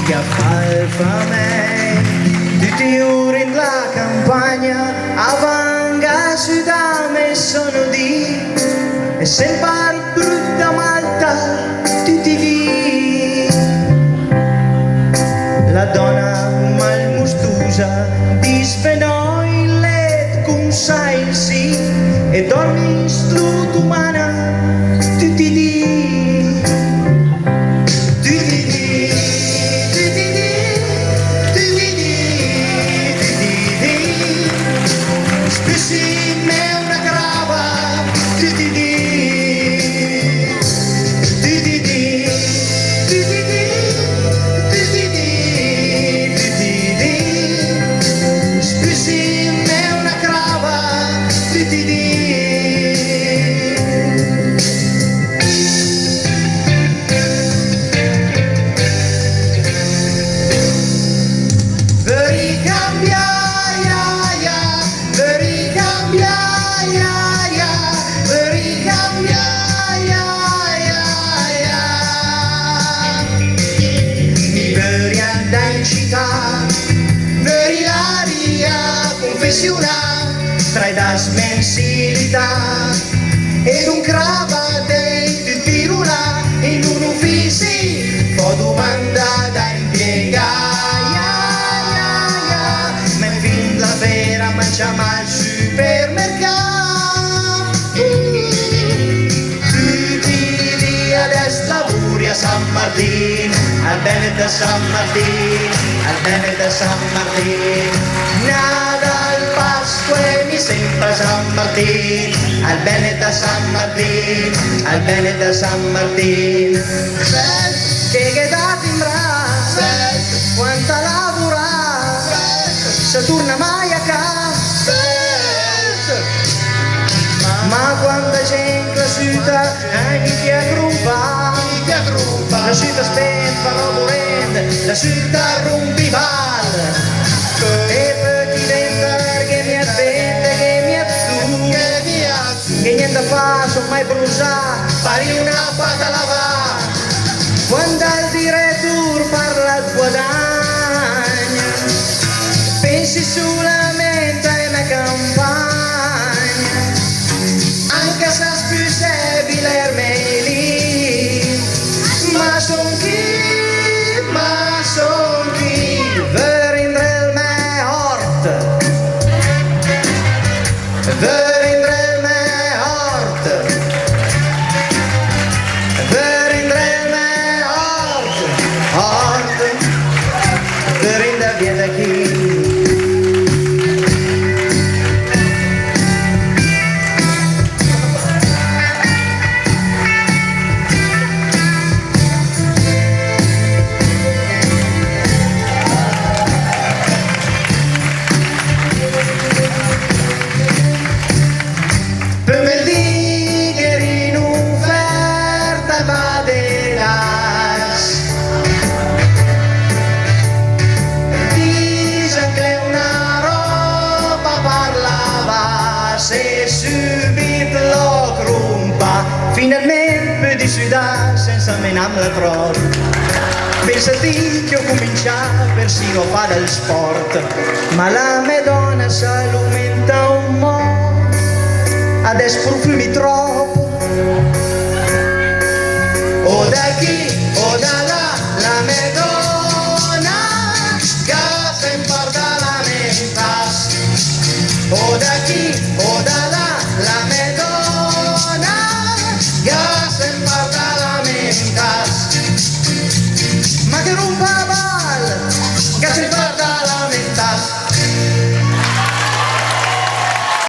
che fa me tutti ora in la campagna avanga sudame sono di e sempre brutta malta tutti di la donna malmustosa disfenò il let con sai sì e dormi in struto umana tutti di tra das mensilità ed un cravate di pirula in un ufficio ho domanda da impiegare ma fin la vera mangiamo al supermercato tutti i giorni adesso lavori a San Martino al bene da San Martino al bene da San Martino nada e mi sembra San Martino, al bene da San Martino, al bene da San Martino. Che da timbrà, quanta lavora, se torna mai a casa. Ma quando c'è in classica, chi ti aggruppa, la città spenta, la volente, la città rompival. Che niente fa, sono mai bruciato, pari una pata lavata. Quando il direttore parla al guadagno, pensi solamente a una campagna, anche se spiusebile ermeli, ma son chi, ver in del me hort, viene aquí. Per me lì che in offerta va de las se subito lo crumpa finalmente di sudare senza menarla troppo pensati che ho cominciato persino a fare il sport ma la Madonna si aumenta un po' adesso profumi troppo